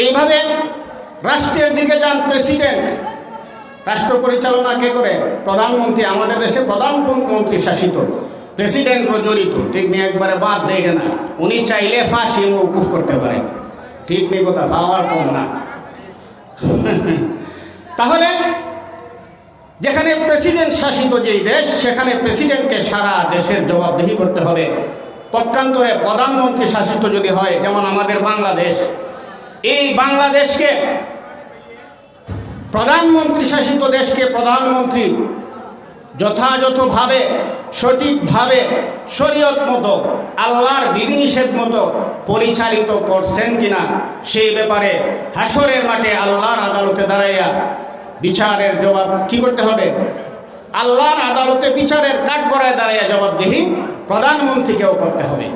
এইভাবে রাষ্ট্রের দিকে যান প্রেসিডেন্ট, রাষ্ট্র পরিচালনা কে করে? প্রধানমন্ত্রী। আমাদের দেশে প্রধানমন্ত্রী শাসিত, প্রেসিডেন্টও জড়িত, ঠিক নেই, একবারে বাদ দেয় না। উনি চাইলে ফাঁসি মওকুফ করতে পারেন, ঠিক নেই কথা, পাওয়ার কম না। তাহলে যেখানে প্রেসিডেন্ট শাসিত যেই দেশ, সেখানে প্রেসিডেন্টকে সারা দেশের জবাবদিহি করতে হবে। পক্ষান্তরে প্রধানমন্ত্রী শাসিত যদি হয়, যেমন আমাদের বাংলাদেশ, এই বাংলাদেশকে, প্রধানমন্ত্রী শাসিত দেশকে প্রধানমন্ত্রী যথাযথভাবে, সঠিকভাবে, শরীয়ত মতো, আল্লাহর বিধিনিষেধ মতো পরিচালিত করছেন কিনা, সেই ব্যাপারে হাসরের মাঠে আল্লাহর আদালতে দাঁড়াইয়া বিচারের জবাব কি করতে হবে? আল্লাহর আদালতে বিচারের কাঠগড়ায় দাঁড়াইয়া জবাবদিহি প্রধানমন্ত্রীকেও করতে হবে।